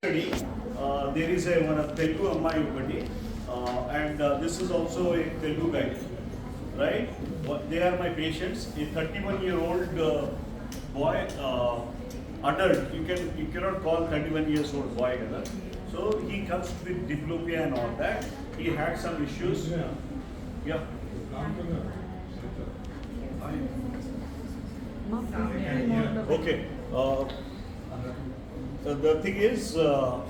study, there is one of Telugu Ammayi Ukati, and this is also a Telugu guy, right? They are my patients. A 31-year-old boy, adult. You cannot call 31 years old boy adult. So he comes with diplopia and all that. He had some issues. Yeah. Okay. So the thing is, I'll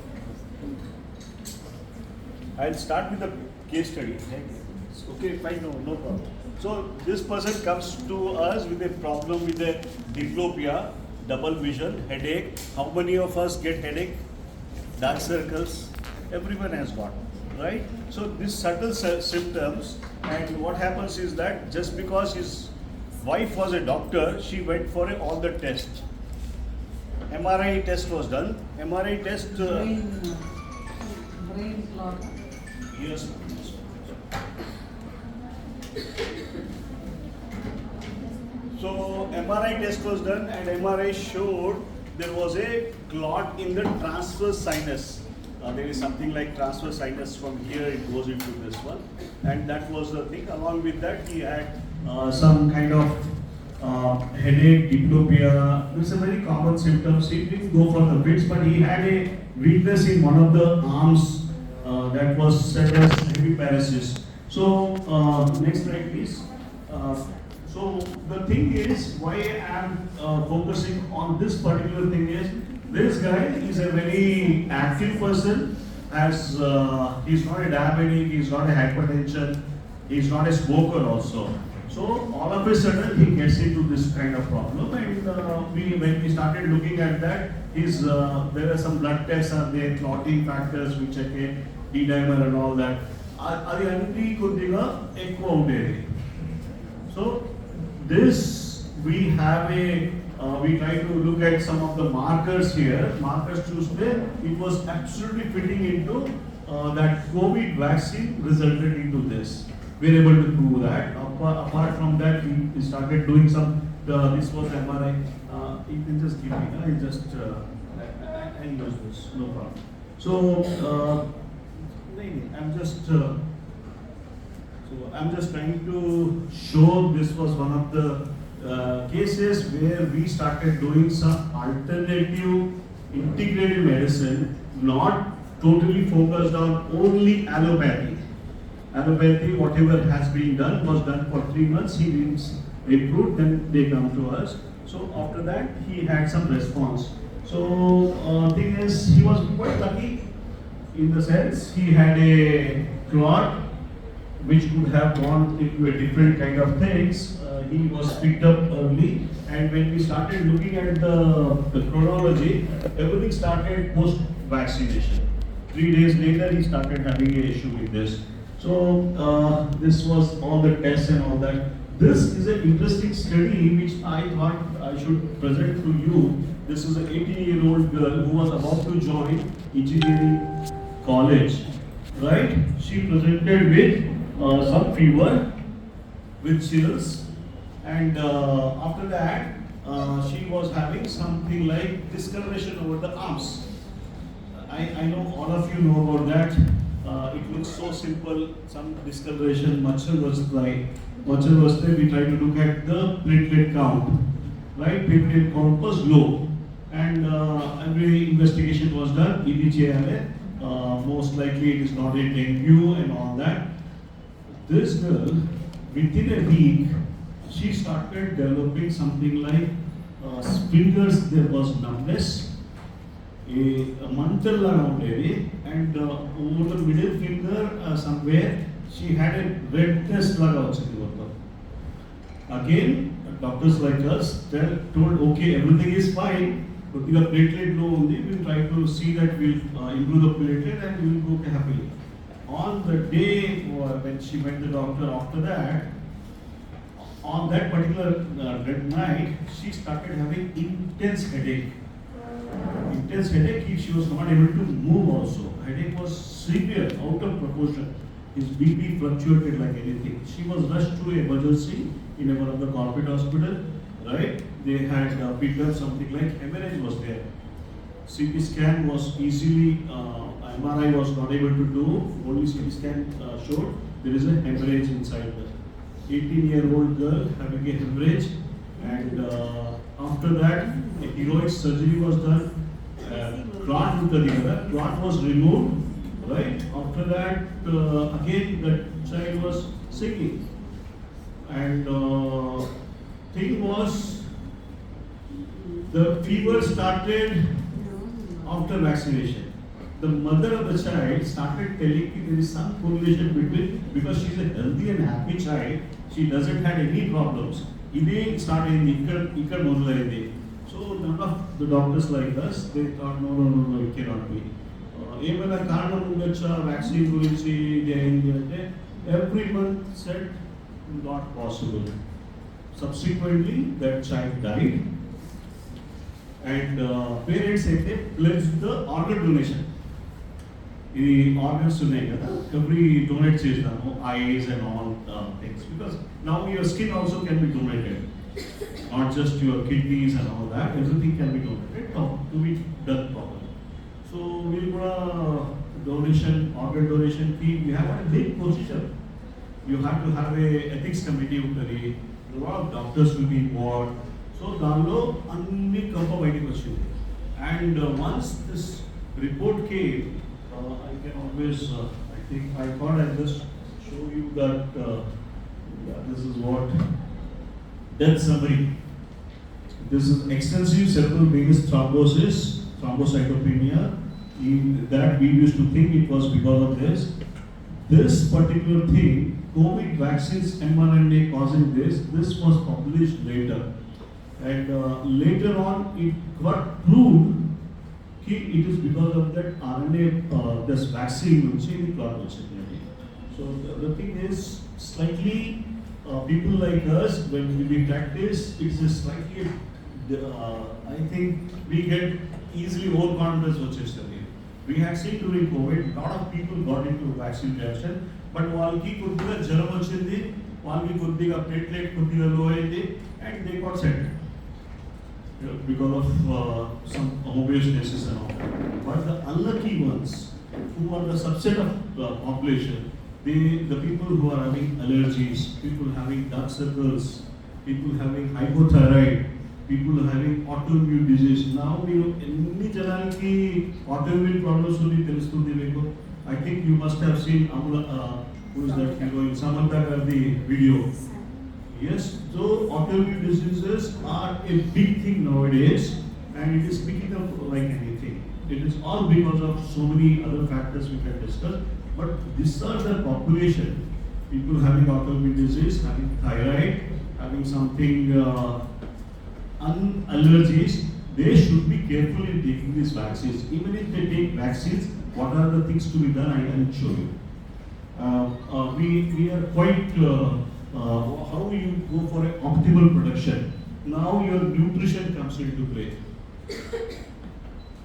start with the case study. Okay, fine, no problem. So this person comes to us with a problem with a diplopia, double vision, headache. How many of us get headache? Dark circles? Everyone has got, right? So these subtle symptoms, and what happens is that just because his wife was a doctor, she went for all the tests. MRI test was done. MRI test. Brain clot. Yes. So MRI test was done, and MRI showed there was a clot in the transverse sinus. There is something like transverse sinus from here, it goes into this one, and that was the thing. Along with that, he had some kind of headache, diplopia. It's a very common symptom. He didn't go for the fits, but he had a weakness in one of the arms that was said as hemiparesis. So next slide, please. So the thing is, why I am focusing on this particular thing is, this guy is a very active person. He's not a diabetic, he's not a hypertension, he's not a smoker also. So all of a sudden he gets into this kind of problem, and when we started looking at that, there are some blood tests are there, clotting factors, we check it, D-dimer and all that. అది అన్ని కొద్దిగా ఎక్కువ ఉండేది. So this we try to look at some of the markers here. Markers చూస్తే it was absolutely fitting into that COVID vaccine resulted into this. We are able to prove that. Apart from that, we started doing some. This was MRI. You can just give me. I just I use this. No problem. So I'm just trying to show this was one of the cases where we started doing some alternative integrated medicine, not totally focused on only allopathy. Allopathy, whatever has been done, was done for 3 months. He didn't improve, then they come to us. So after that, he had some response. So thing is, he was quite lucky in the sense he had a clot which could have gone into a different kind of things. He was picked up early, and when we started looking at the chronology, everything started post-vaccination. 3 days later, he started having an issue with this. So this was all the tests and all that. This is an interesting study which I thought I should present to you. This is an 18-year-old girl who was about to join engineering college, right? She presented with some fever, with chills, and after that she was having something like discoloration over the arms. I know all of you know about that. It looks so simple, some discoloration, machar was there, we try to look at the platelet count, right? Platelet count was low, and every investigation was done, most likely it is not a dengue and all that. This girl, within a week, she started developing something like fingers, there was numbness, a mantle around it, and over the middle finger somewhere she had a redness laga vachindi. Again, doctors like us told okay, everything is fine, but the platelet low only, we'll try to see that we'll improve the platelet and we'll go happily. On the day when she met the doctor, after that, on that particular night, she started having intense headache. She was not able to move also. Headache was severe, out of proportion. His BP fluctuated like anything. She was rushed to emergency in one of the corporate hospital, right? They had picked up something like hemorrhage was there. CT scan was easily, MRI was not able to do, only CT scan showed there is a hemorrhage inside the 18-year-old girl having a hemorrhage, and after that a heroic surgery was done, clot was removed, right? After that again the child was singing, and thing was the fever started after vaccination. The mother of the child started telling me there is some correlation between, because she is a healthy and happy child, she doesn't have any problems. It started in the so none of the doctors like us, they thought no, it cannot be. Vaccine every month said not possible. Subsequently, that child died, and parents pledged the organ donation. The organs every donate eyes and all things, because now your skin also can be donated, not just your kidneys and all that. Everything can be donated to be done properly. So we got donation, organ donation team. We have a big position. You have to have a ethics committee. A lot of doctors will be involved. So Danlo anni kampa baitik vachindi. And once this report came, I can always, I thought I'd just show you that this is what death summary. This is extensive cerebral venous thrombosis, thrombocytopenia. In that we used to think it was because of this. This particular thing, COVID vaccines mRNA causing this was published later. And later on it got proved that it is because of that RNA, this vaccine which is the. So the thing is, slightly people like us, when we practice, it's a slightly, I think we get easily overconfidence. We had seen during COVID, a lot of people got into vaccine reaction, but walki kuddiga jaram vachindi, walki kuddiga platelet kuddiga low ayindi, and they got sent because of some homeostasis and all that. But the unlucky ones, who are the subset of the population, the people who are having allergies, people having dark circles, people having hypothyroid, people having autoimmune disease. Now we know any janaliki autoimmune problems will be telustundi. I think you must have seen who is that hero, Samantha Gandhi video. Yes, so autoimmune diseases are a big thing nowadays, and it is picking up like anything. It is all because of so many other factors we can discuss. But these are the population, people having autoimmune disease, having thyroid, having something allergies, they should be careful in taking these vaccines. Even if they take vaccines, what are the things to be done, I can show you. We are quite, how you go for an optimal production. Now your nutrition comes into play.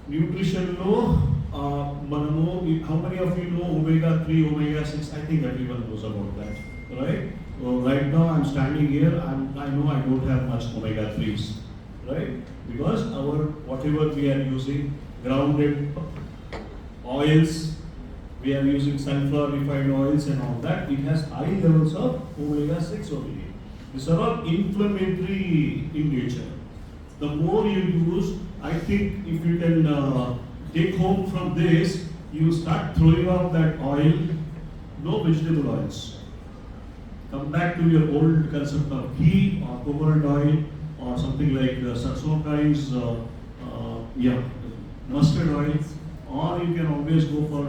Nutrition low, how many of you know omega-3, omega-6? I think everyone knows about that, right? So right now I'm standing here, I know I don't have much omega-3s, right? Because whatever we are using, grounded oils, we are using sunflower refined oils and all that, it has high levels of omega-6 over here. These are all inflammatory in nature. The more you use, I think if you can take home from this, you start throwing off that oil, no vegetable oils. Come back to your old concept of ghee or coconut oil or something like the sarson kinds, mustard oil, or you can always go for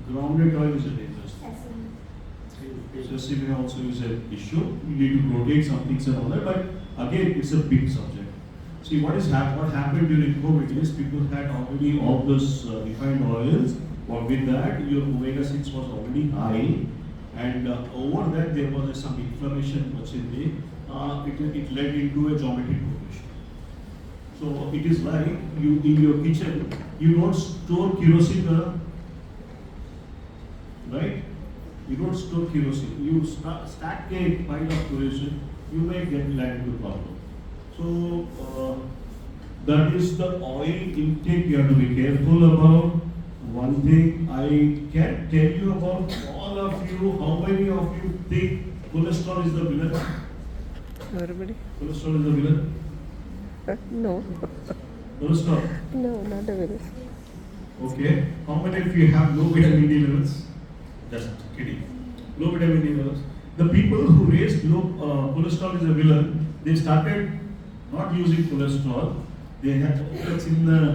grounded oil is a dangerous thing. Sesame also is an issue. You need to rotate some things and all that, but again, it's a big subject. See, what happened during COVID is people had already all those refined oils, but with that, your omega-6 was already high, and over that there was some inflammation which it led into a geometric progression. So it is like you in your kitchen, you don't store kerosene, right? You don't store kerosene. You stack a pile of kerosene, you may land into problem. So That is the oil intake you have to be careful about. One thing I can tell you about all of you, how many of you think cholesterol is the villain? Everybody? Cholesterol is the villain? No. Cholesterol? No, not a villain. Okay. How many of you have low vitamin D levels? Just kidding. Low vitamin D levels. The people who raised low cholesterol is a villain, they started not using cholesterol. They had in the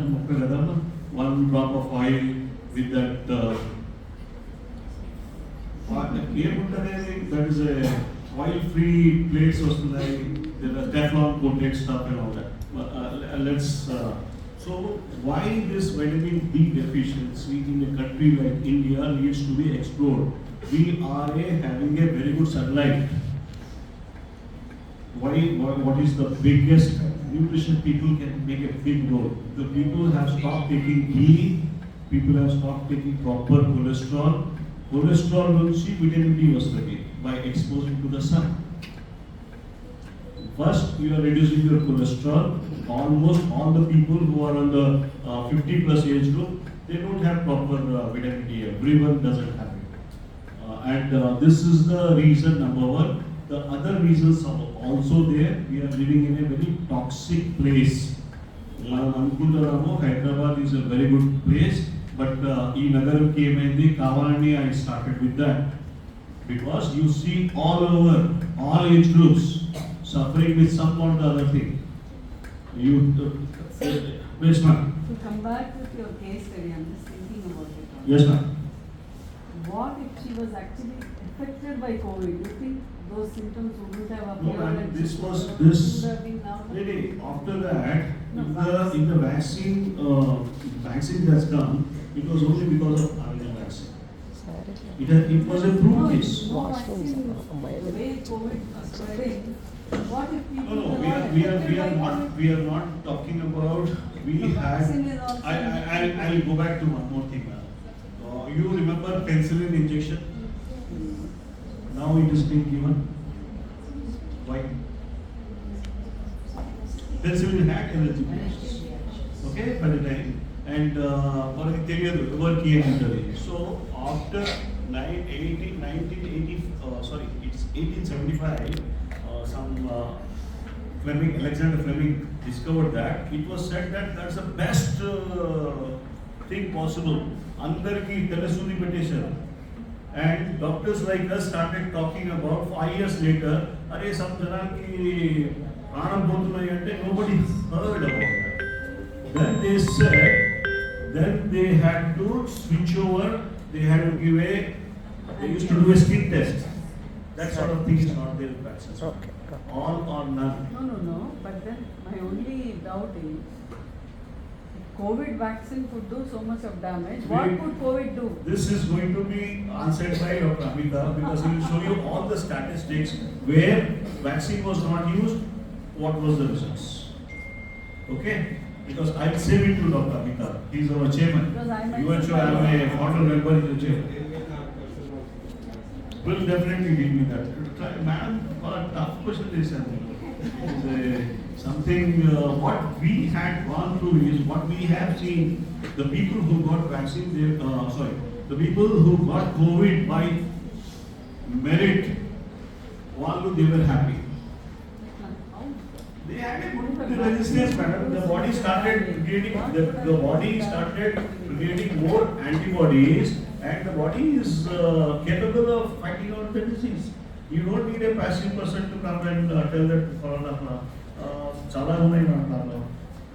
one drop of oil with that that is a oil-free place or something. There are Teflon coated stuff and all that. So why this vitamin D deficiency in a country like India needs to be explored? We are having a very good sunlight. What is the biggest nutrition? People can make a big role. The people have stopped taking ghee, people have stopped taking proper cholesterol. Cholesterol nunchi vitamin D vastadi by exposing to the sun. First, you are reducing your cholesterol. Almost all the people who are on the 50 plus age group, they don't have proper vitamin D. Everyone doesn't have it. This is the reason number one. The other reasons are also there. We are living in a very toxic place. Hyderabad is a very good place, but in Nagaram came in the Kavalani, I started with that. Because you see all over, all age groups suffering with some or the other thing. Yes, ma'am. To come back with your case study, I'm just thinking about it. Yes, ma'am. What if she was actually affected by COVID? You think those symptoms wouldn't have appeared? No, ma'am, and this she was wouldn't this. have been now? Really, after that, No, in the vaccine that's come, it was only because of RNA vaccine. It was a No, proof case. no Washrooms vaccine. are my The way COVID was spreading, what if people No, were not we affected by are COVID? we are not talking about. We The had. vaccine is also- I'll go back to one more thing, ma'am. You remember penicillin injection? Now it is being given. Why? Penicillin had allergy reactions. Okay, by the time. And for the work here. So after 1875, some Alexander Fleming discovered that. It was said that that's the best thing possible. Andarki telusuni petition. And doctors like us started talking about 5 years later, are some janaki pranam potunnayi ante nobody heard about that. Then they said, then they had to switch over, they had to give they used to do a skin test. That sort of thing is not there in vaccines. Okay. All or none. No. But then my only doubt is, if COVID vaccine could do so much of damage, what could COVID do? This is going to be answered by Dr. Amita because he will show you all the statistics where vaccine was not used, what was the results. Okay? Because I'll save it to Dr. Amita. He is our chairman. Because I You and sure I am a founder member in the chair. Will definitely give me that. Madam, a tough question is something what we had gone through is what we have seen. The people who got vaccine, the people who got COVID by merit, they were happy. They had a good resistance, madam. The body started creating more antibodies, and the body is capable of fighting out the disease. You don't need a passive person to come and tell that corona.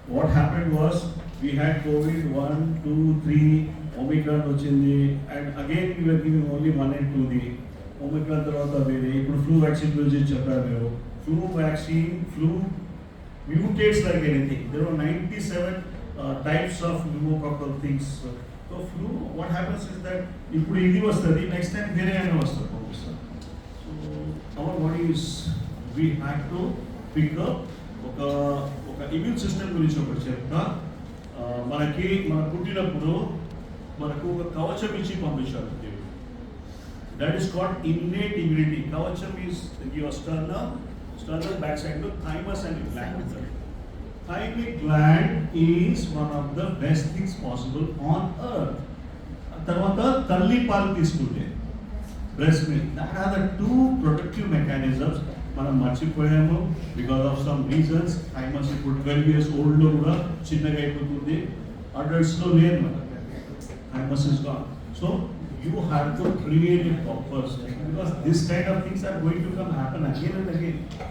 What happened was we had COVID 1, 2, 3, Omicron ochindi, and again we were giving only 1 and 2. The Omicron tarvata vere, flu vaccine flu vaccine mutates like anything. There were 97 types of pneumococcal things. So flu, what happens is that ఇప్పుడు ఇది వస్తుంది, next time వేరే అయినా వస్తుంది. So our body is, we had to pick up ఒక immune system గురించి ఒకటి చెప్తా. మనకి మన పుట్టినప్పుడు మనకు ఒక కవచం ఇచ్చి పంపించారు. That is called innate immunity. Kavacham is your sternal backside, thymus and ipsilateral. thymic gland is one of the best things possible on earth. తర్వాత తల్లి పాలు తీసుకుంటే breast milk, that are the two protective mechanisms మనం మర్చిపోయాము because of some reasons. Thymus ఇప్పుడు 12 years old లో కూడా చిన్నగా అయిపోతుంది, అడల్ట్స్ లో లేదు మన thymus is gone. So you have to create a proper system because this kind of things are going to come happen again and again.